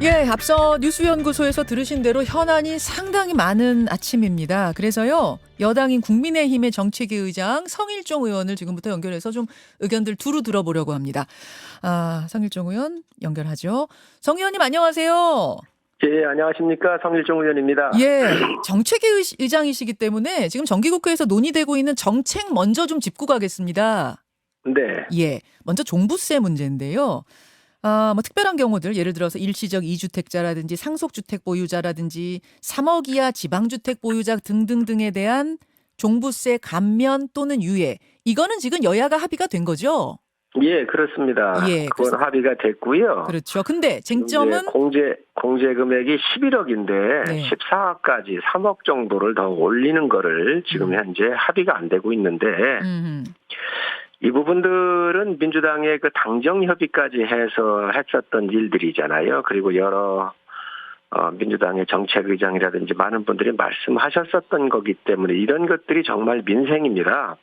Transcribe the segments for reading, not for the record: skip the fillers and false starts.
예, 앞서 뉴스연구소에서 들으신 대로 현안이 상당히 많은 아침입니다. 그래서요, 여당인 국민의힘의 정책위 의장 성일종 의원을 지금부터 연결해서 좀 의견들 두루 들어보려고 합니다. 성일종 의원 연결하죠. 성 의원님 안녕하세요. 예, 안녕하십니까. 성일종 의원입니다. 예, 정책위 의장이시기 때문에 지금 정기국회에서 논의되고 있는 정책 먼저 좀 짚고 가겠습니다. 네. 예, 먼저 종부세 문제인데요. 특별한 경우들, 예를 들어서 일시적 2주택자라든지 상속주택 보유자라든지 3억 이하 지방주택 보유자 등등등에 대한 종부세 감면 또는 유예. 이거는 지금 여야가 합의가 된 거죠? 예, 그렇습니다. 예, 그건 합의가 됐고요. 그렇죠. 근데 지금 쟁점은 공제 금액이 11억인데 네. 14억까지 3억 정도를 더 올리는 거를 지금 현재 합의가 안 되고 있는데 이 부분들은 민주당의 그 당정 협의까지 해서 했었던 일들이잖아요. 그리고 여러 민주당의 정책의장이라든지 많은 분들이 말씀하셨었던 거기 때문에 이런 것들이 정말 민생입니다.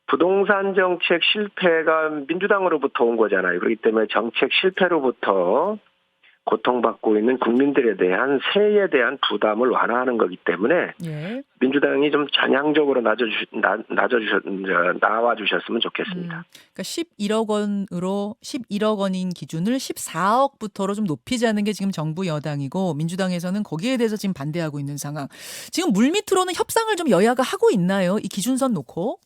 부동산 정책 실패가 민주당으로부터 온 거잖아요. 그렇기 때문에 정책 실패로부터 고통받고 있는 국민들에 대한 세에 대한 부담을 완화하는 거기 때문에 예. 민주당이 좀 전향적으로 나와주셨으면 좋겠습니다. 그러니까 11억 원인 기준을 14억부터로 좀 높이자는 게 지금 정부 여당이고 민주당에서는 거기에 대해서 지금 반대하고 있는 상황. 지금 물밑으로는 협상을 좀 여야가 하고 있나요? 이 기준선 놓고?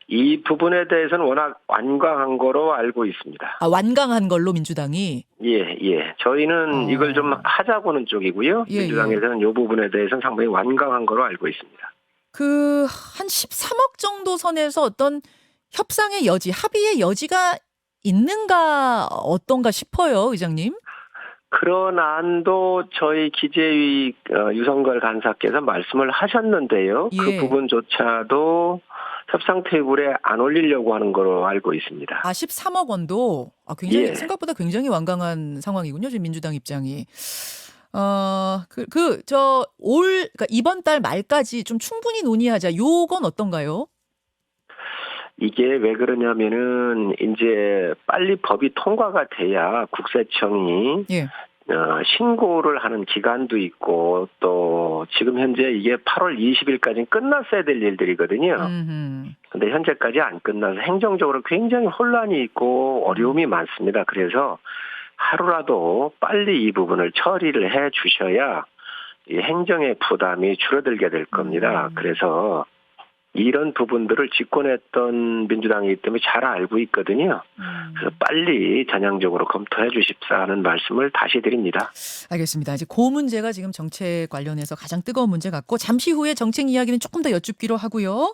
이 부분에 대해서는 워낙 완강한 거로 알고 있습니다. 완강한 걸로 민주당이? 예. 저희는 이걸 좀 하자고는 쪽이고요. 예, 민주당에서는 이 부분에 대해서는 상당히 완강한 거로 알고 있습니다. 한 13억 정도 선에서 어떤 협상의 여지, 합의의 여지가 있는가 어떤가 싶어요, 의장님. 그런 안도 저희 기재위 유성걸 간사께서 말씀을 하셨는데요. 예. 그 부분조차도 협상 테이블에 안 올리려고 하는 거로 알고 있습니다. 13억 원도 굉장히 예. 생각보다 굉장히 완강한 상황이군요. 지금 민주당 입장이. 그러니까 이번 달 말까지 좀 충분히 논의하자. 요건 어떤가요? 이게 왜 그러냐면은 이제 빨리 법이 통과가 돼야 국세청이 예. 신고를 하는 기간도 있고 또 지금 현재 이게 8월 20일까지 끝났어야 될 일들이거든요. 근데 현재까지 안 끝나서 행정적으로 굉장히 혼란이 있고 어려움이 많습니다. 그래서 하루라도 빨리 이 부분을 처리를 해 주셔야 이 행정의 부담이 줄어들게 될 겁니다. 그래서 이런 부분들을 집권했던 민주당이기 때문에 잘 알고 있거든요. 그래서 빨리 전향적으로 검토해 주십사 하는 말씀을 다시 드립니다. 알겠습니다. 이제 그 문제가 지금 정책 관련해서 가장 뜨거운 문제 같고 잠시 후에 정책 이야기는 조금 더 여쭙기로 하고요.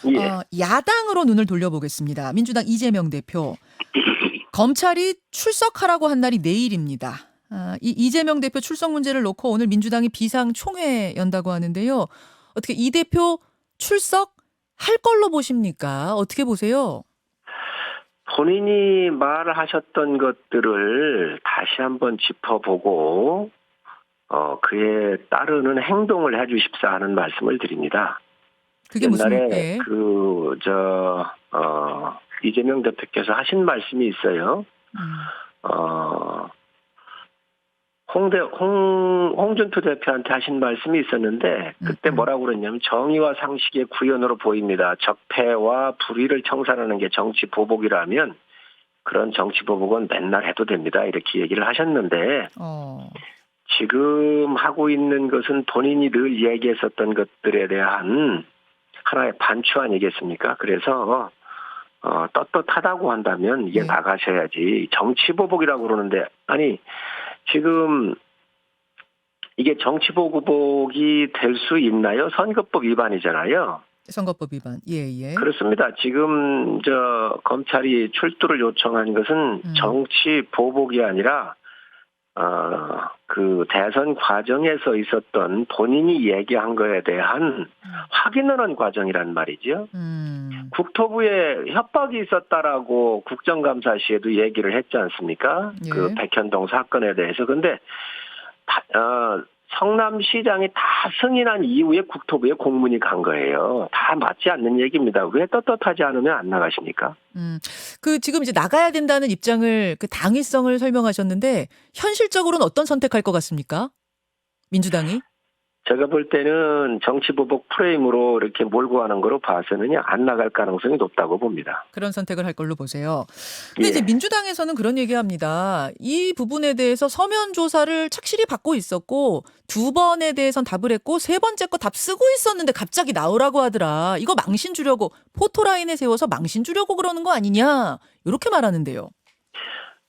예. 야당으로 눈을 돌려보겠습니다. 민주당 이재명 대표. 검찰이 출석하라고 한 날이 내일입니다. 이 이재명 대표 출석 문제를 놓고 오늘 민주당이 비상총회 연다고 하는데요. 어떻게 이 대표 출석할 걸로 보십니까? 어떻게 보세요? 본인이 말하셨던 것들을 다시 한번 짚어보고 그에 따르는 행동을 해 주십사 하는 말씀을 드립니다. 그게 무슨 옛날에 이재명 대표께서 하신 말씀이 있어요. 홍준표 대표한테 하신 말씀이 있었는데 그때 뭐라고 그랬냐면 정의와 상식의 구현으로 보입니다. 적폐와 불의를 청산하는 게 정치 보복이라면 그런 정치 보복은 맨날 해도 됩니다. 이렇게 얘기를 하셨는데 지금 하고 있는 것은 본인이 늘 얘기했었던 것들에 대한 하나의 반추 아니겠습니까? 그래서 떳떳하다고 한다면 이게 나가셔야지. 정치 보복이라고 그러는데 아니 지금 이게 정치 보복이 될 수 있나요? 선거법 위반이잖아요. 선거법 위반. 예. 그렇습니다. 지금 검찰이 출두를 요청한 것은 정치 보복이 아니라 그 대선 과정에서 있었던 본인이 얘기한 거에 대한 확인하는 과정이란 말이죠. 국토부에 협박이 있었다라고 국정감사 시에도 얘기를 했지 않습니까? 예. 그 백현동 사건에 대해서. 근데 성남시장이 다 승인한 이후에 국토부에 공문이 간 거예요. 다 맞지 않는 얘기입니다. 왜 떳떳하지 않으면 안 나가십니까? 그 지금 이제 나가야 된다는 입장을 그 당위성을 설명하셨는데 현실적으로는 어떤 선택할 것 같습니까? 민주당이? 제가 볼 때는 정치보복 프레임으로 이렇게 몰고 가는 거로 봐서는 안 나갈 가능성이 높다고 봅니다. 그런 선택을 할 걸로 보세요. 근데 이제 예. 민주당에서는 그런 얘기합니다. 이 부분에 대해서 서면 조사를 착실히 받고 있었고 두 번에 대해선 답을 했고 세 번째 거 답 쓰고 있었는데 갑자기 나오라고 하더라. 이거 망신 주려고 포토라인에 세워서 망신 주려고 그러는 거 아니냐. 이렇게 말하는데요.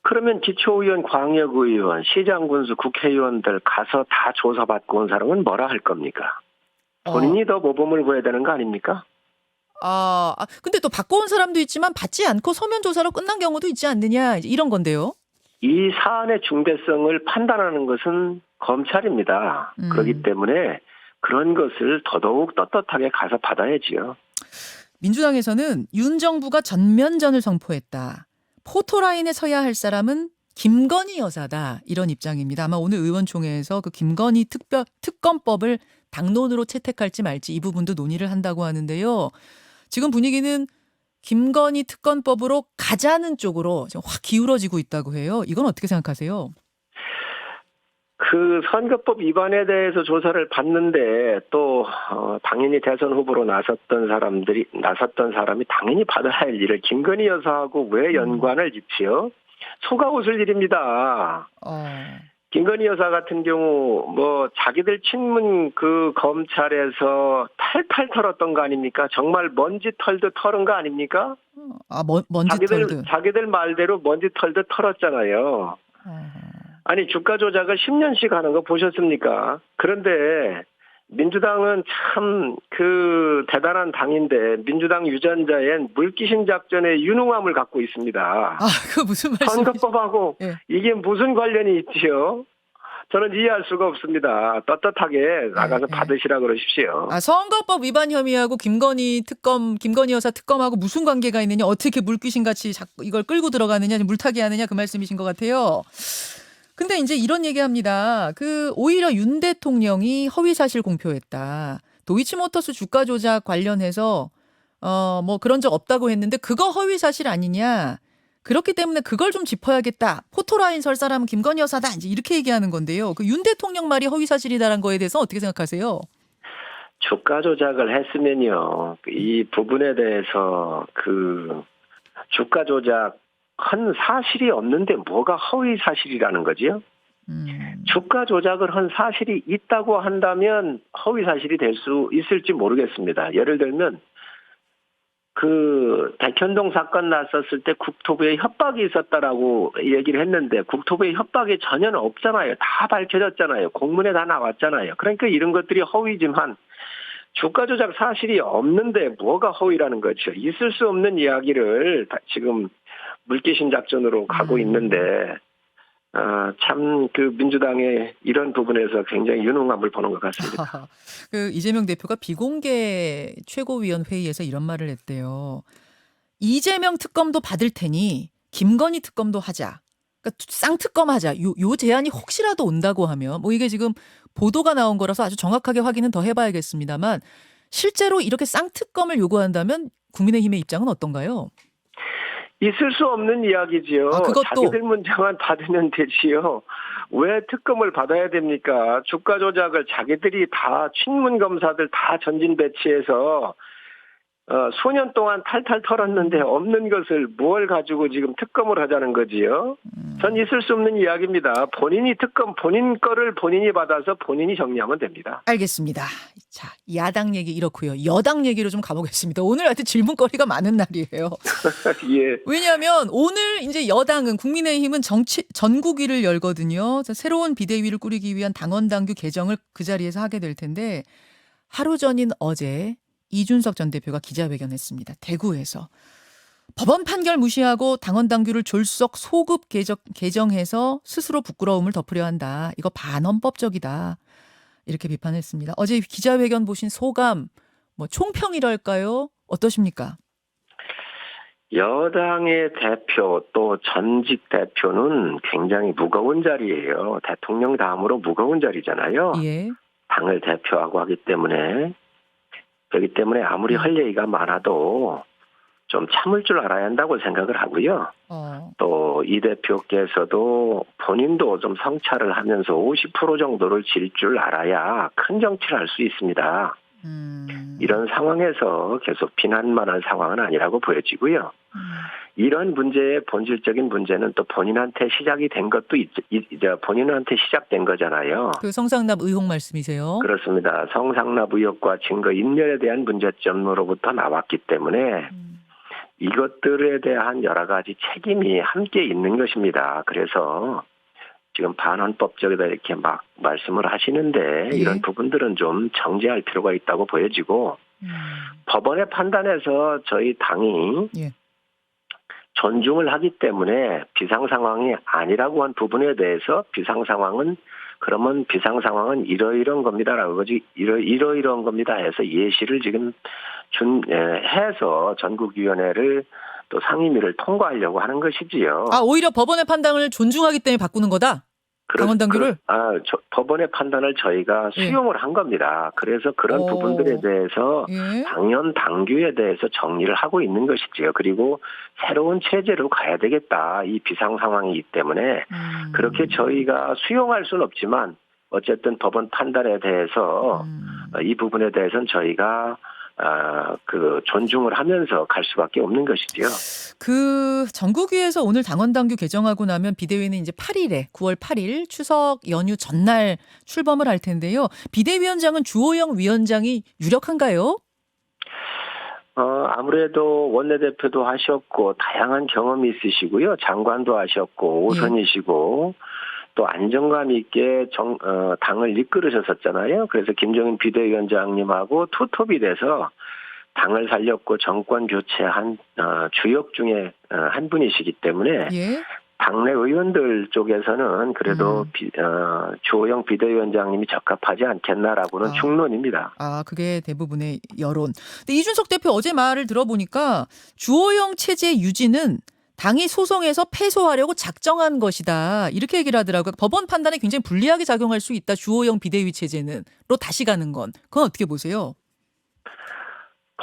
그러면 기초의원, 광역의원, 시장군수, 국회의원들 가서 다 조사받고 온 사람은 뭐라 할 겁니까? 본인이 더 모범을 보여야 되는 거 아닙니까? 근데 또 받고 온 사람도 있지만 받지 않고 서면 조사로 끝난 경우도 있지 않느냐. 이제 이런 건데요. 이 사안의 중대성을 판단하는 것은 검찰입니다. 그렇기 때문에 그런 것을 더더욱 떳떳하게 가서 받아야지요. 민주당에서는 윤 정부가 전면전을 선포했다. 포토라인에 서야 할 사람은 김건희 여사다. 이런 입장입니다. 아마 오늘 의원총회에서 그 김건희 특검법을 당론으로 채택할지 말지 이 부분도 논의를 한다고 하는데요. 지금 분위기는 김건희 특검법으로 가자는 쪽으로 지금 확 기울어지고 있다고 해요. 이건 어떻게 생각하세요? 그 선거법 위반에 대해서 조사를 받는데 또 당연히 대선 후보로 나섰던 사람이 당연히 받아야 할 일을 김건희 여사하고 왜 연관을 짓지요? 속아 웃을 일입니다. 김건희 여사 같은 경우 자기들 친문 그 검찰에서 탈탈 털었던 거 아닙니까? 정말 먼지 털듯 털은 거 아닙니까? 먼지 털듯. 자기들 말대로 먼지 털듯 털었잖아요. 아니 주가 조작을 10년씩 하는 거 보셨습니까? 그런데 민주당은 참 그 대단한 당인데 민주당 유전자엔 물귀신 작전의 유능함을 갖고 있습니다. 그 무슨 말씀이세요? 선거법하고 예. 이게 무슨 관련이 있지요? 저는 이해할 수가 없습니다. 떳떳하게 나가서 받으시라 그러십시오. 선거법 위반 혐의하고 김건희 여사 특검하고 무슨 관계가 있느냐, 어떻게 물귀신같이 자꾸 이걸 끌고 들어가느냐, 물타기 하느냐 그 말씀이신 것 같아요. 근데 이제 이런 얘기합니다. 오히려 윤 대통령이 허위 사실 공표했다. 도이치모터스 주가 조작 관련해서 그런 적 없다고 했는데 그거 허위 사실 아니냐. 그렇기 때문에 그걸 좀 짚어야겠다. 포토라인 설 사람은 김건희 여사다. 이제 이렇게 얘기하는 건데요. 그 윤 대통령 말이 허위 사실이다라는 거에 대해서 어떻게 생각하세요? 주가 조작을 했으면요. 이 부분에 대해서 주가 조작 한 사실이 없는데 뭐가 허위 사실이라는 거지요? 주가 조작을 한 사실이 있다고 한다면 허위 사실이 될 수 있을지 모르겠습니다. 예를 들면 백현동 사건 났었을 때 국토부에 협박이 있었다라고 얘기를 했는데 국토부에 협박이 전혀 없잖아요. 다 밝혀졌잖아요. 공문에 다 나왔잖아요. 그러니까 이런 것들이 허위지만 주가 조작 사실이 없는데 뭐가 허위라는 거죠. 있을 수 없는 이야기를 지금 물귀신 작전으로 가고 있는데 참 민주당의 이런 부분에서 굉장히 유능함을 보는 것 같습니다. 이재명 대표가 비공개 최고위원 회의에서 이런 말을 했대요. 이재명 특검도 받을 테니 김건희 특검도 하자. 그러니까 쌍특검 하자. 요 제안이 혹시라도 온다고 하면 이게 지금 보도가 나온 거라서 아주 정확하게 확인은 더 해봐야겠습니다만 실제로 이렇게 쌍특검을 요구한다면 국민의힘의 입장은 어떤가요? 있을 수 없는 이야기지요. 자기들 문제만 받으면 되지요. 왜 특검을 받아야 됩니까? 주가 조작을 자기들이 다 친문 검사들 다 전진 배치해서 수년 동안 탈탈 털었는데 없는 것을 뭘 가지고 지금 특검을 하자는 거지요. 전 있을 수 없는 이야기입니다. 본인이 본인 거를 본인이 받아서 본인이 정리하면 됩니다. 알겠습니다. 자, 야당 얘기 이렇고요. 여당 얘기로 좀 가보겠습니다. 오늘 하여튼 질문거리가 많은 날이에요. 예. 왜냐하면 오늘 이제 여당은 국민의힘은 전국위를 열거든요. 새로운 비대위를 꾸리기 위한 당원당규 개정을 그 자리에서 하게 될 텐데 하루 전인 어제 이준석 전 대표가 기자회견했습니다. 대구에서. 법원 판결 무시하고 당원당규를 졸속 소급 개정해서 스스로 부끄러움을 덮으려 한다. 이거 반헌법적이다. 이렇게 비판했습니다. 어제 기자회견 보신 소감, 총평이랄까요? 어떠십니까? 여당의 대표 또 전직 대표는 굉장히 무거운 자리예요. 대통령 다음으로 무거운 자리잖아요. 예. 당을 대표하고 하기 때문에 그렇기 때문에 아무리 할 얘기가 많아도 좀 참을 줄 알아야 한다고 생각을 하고요. 또 이 대표께서도 본인도 좀 성찰을 하면서 50% 정도를 질 줄 알아야 큰 정치를 할 수 있습니다. 이런 상황에서 계속 비난만한 상황은 아니라고 보여지고요. 이런 문제의 본질적인 문제는 또 본인한테 시작이 된 것도 본인한테 시작된 거잖아요. 그 성상납 의혹 말씀이세요? 그렇습니다. 성상납 의혹과 증거 인멸에 대한 문제점으로부터 나왔기 때문에 이것들에 대한 여러 가지 책임이 함께 있는 것입니다. 그래서 지금 반헌법적이다 이렇게 막 말씀을 하시는데 예. 이런 부분들은 좀 정제할 필요가 있다고 보여지고 법원의 판단에서 저희 당이 예. 존중을 하기 때문에 비상상황이 아니라고 한 부분에 대해서 비상상황은 이러이러한 겁니다라고 그러지 이러이러한 겁니다 해서 예시를 지금 해서 전국위원회를 또 상임위를 통과하려고 하는 것이지요. 오히려 법원의 판단을 존중하기 때문에 바꾸는 거다? 당원당규를? 법원의 판단을 저희가 수용을 한 겁니다. 그래서 그런 부분들에 대해서 예. 당연 당규에 대해서 정리를 하고 있는 것이지요. 그리고 새로운 체제로 가야 되겠다. 이 비상 상황이기 때문에 그렇게 저희가 수용할 수는 없지만 어쨌든 법원 판단에 대해서 이 부분에 대해서는 저희가 존중을 하면서 갈 수밖에 없는 것이지요. 그 전국위에서 오늘 당원당규 개정하고 나면 비대위는 이제 8일에 9월 8일 추석 연휴 전날 출범을 할 텐데요. 비대위원장은 주호영 위원장이 유력한가요? 아무래도 원내대표도 하셨고 다양한 경험이 있으시고요. 장관도 하셨고 5선이시고 또 안정감 있게 당을 이끌으셨었잖아요. 그래서 김종인 비대위원장님하고 투톱이 돼서 당을 살렸고 정권 교체한 주역 중에 한 분이시기 때문에 예. 당내 의원들 쪽에서는 그래도 주호영 비대위원장님이 적합하지 않겠나라고는 충론입니다. 그게 대부분의 여론. 근데 이준석 대표 어제 말을 들어보니까 주호영 체제 유지는 당이 소송에서 패소하려고 작정한 것이다. 이렇게 얘기를 하더라고요. 법원 판단에 굉장히 불리하게 작용할 수 있다. 주호영 비대위 체제는.로 다시 가는 건. 그건 어떻게 보세요?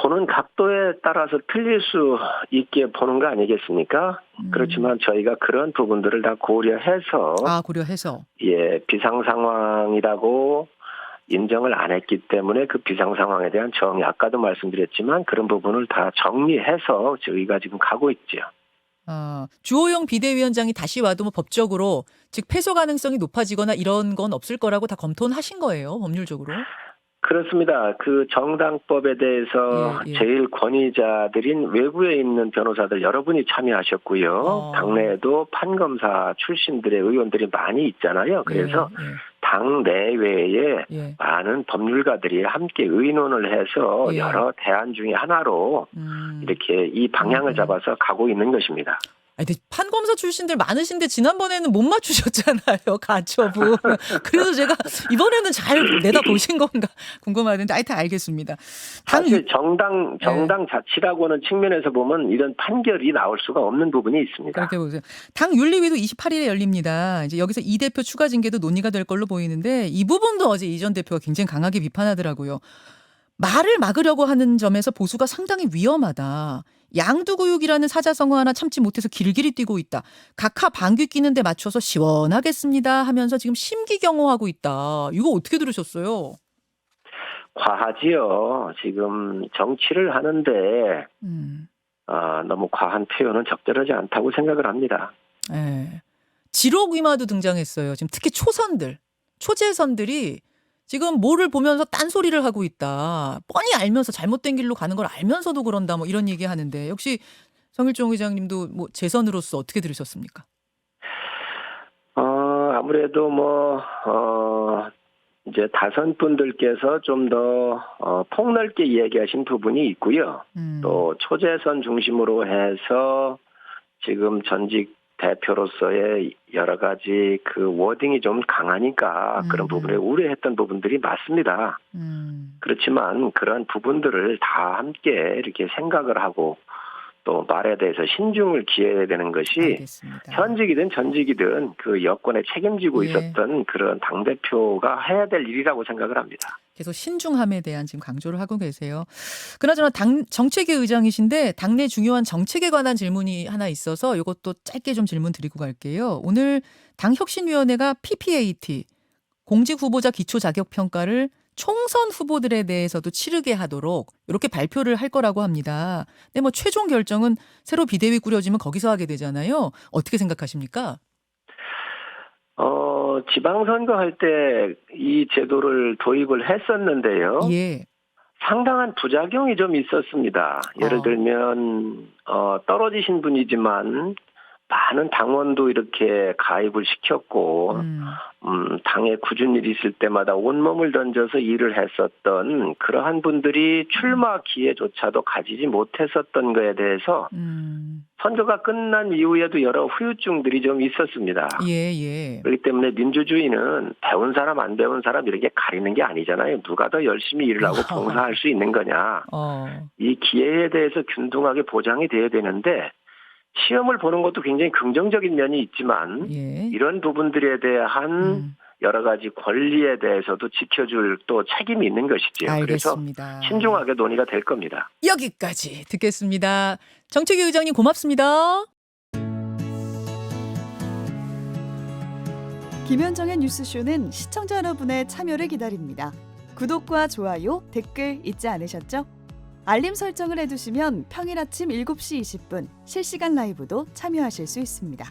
보는 각도에 따라서 틀릴 수 있게 보는 거 아니겠습니까? 그렇지만 저희가 그런 부분들을 다 고려해서 비상 상황이라고 인정을 안 했기 때문에 그 비상 상황에 대한 정의 아까도 말씀드렸지만 그런 부분을 다 정리해서 저희가 지금 가고 있죠. 주호영 비대위원장이 다시 와도 뭐 법적으로 즉 패소 가능성이 높아지거나 이런 건 없을 거라고 다 검토는 하신 거예요, 법률적으로? 그렇습니다. 그 정당법에 대해서 제일 권위자들인 외부에 있는 변호사들 여러분이 참여하셨고요. 당내에도 판검사 출신들의 의원들이 많이 있잖아요. 그래서 당 내외에 많은 법률가들이 함께 의논을 해서 여러 대안 중에 하나로 이렇게 이 방향을 잡아서 가고 있는 것입니다. 근데 판검사 출신들 많으신데 지난번에는 못 맞추셨잖아요. 가처분. 그래서 제가 이번에는 잘 내다보신 건가 궁금하는데 하여튼 알겠습니다. 사실 정당 자치라고 하는 측면에서 보면 이런 판결이 나올 수가 없는 부분이 있습니다. 그렇게 보세요. 당 윤리위도 28일에 열립니다. 이제 여기서 이 대표 추가 징계도 논의가 될 걸로 보이는데 이 부분도 어제 이 전 대표가 굉장히 강하게 비판하더라고요. 말을 막으려고 하는 점에서 보수가 상당히 위험하다. 양두구육이라는 사자성어 하나 참지 못해서 길길이 뛰고 있다. 각하 방귀 끼는 데 맞춰서 시원하겠습니다 하면서 지금 심기경호하고 있다. 이거 어떻게 들으셨어요? 과하지요. 지금 정치를 하는데 너무 과한 표현은 적절하지 않다고 생각을 합니다. 지록위마도 등장했어요. 지금 특히 초재선들이 지금 뭐를 보면서 딴소리를 하고 있다. 뻔히 알면서 잘못된 길로 가는 걸 알면서도 그런다. 뭐 이런 얘기 하는데 역시 성일종 의장님도 뭐 재선으로서 어떻게 들으셨습니까? 아무래도 이제 다선 분들께서 좀 더 폭넓게 이야기하신 부분이 있고요. 또 초재선 중심으로 해서 지금 전직 대표로서의 여러 가지 그 워딩이 좀 강하니까 그런 부분에 우려했던 부분들이 맞습니다. 그렇지만 그런 부분들을 다 함께 이렇게 생각을 하고 또 말에 대해서 신중을 기해야 되는 것이 알겠습니다. 현직이든 전직이든 그 여권에 책임지고 예. 있었던 그런 당대표가 해야 될 일이라고 생각을 합니다. 계속 신중함에 대한 지금 강조를 하고 계세요. 그나저나 당 정책위 의장이신데 당내 중요한 정책에 관한 질문이 하나 있어서 이것도 짧게 좀 질문 드리고 갈게요. 오늘 당혁신위원회가 PPAT 공직 후보자 기초 자격 평가를 총선 후보들에 대해서도 치르게 하도록 이렇게 발표를 할 거라고 합니다. 근데 뭐 최종 결정은 새로 비대위 꾸려지면 거기서 하게 되잖아요. 어떻게 생각하십니까? 지방선거 할 때 이 제도를 도입을 했었는데요. 예. 상당한 부작용이 좀 있었습니다. 예를 들면 떨어지신 분이지만 많은 당원도 이렇게 가입을 시켰고 당에 굳은 일이 있을 때마다 온몸을 던져서 일을 했었던 그러한 분들이 출마 기회조차도 가지지 못했었던 거에 대해서 선거가 끝난 이후에도 여러 후유증들이 좀 있었습니다. 예. 그렇기 때문에 민주주의는 배운 사람 안 배운 사람 이렇게 가리는 게 아니잖아요. 누가 더 열심히 일을 하고 봉사할 수 있는 거냐. 이 기회에 대해서 균등하게 보장이 돼야 되는데 시험을 보는 것도 굉장히 긍정적인 면이 있지만 예. 이런 부분들에 대한 여러 가지 권리에 대해서도 지켜줄 또 책임이 있는 것이지요. 알겠습니다. 그래서 신중하게 논의가 될 겁니다. 여기까지 듣겠습니다. 정책위 의장님 고맙습니다. 김현정의 뉴스쇼는 시청자 여러분의 참여를 기다립니다. 구독과 좋아요, 댓글 잊지 않으셨죠? 알림 설정을 해두시면 평일 아침 7시 20분 실시간 라이브도 참여하실 수 있습니다.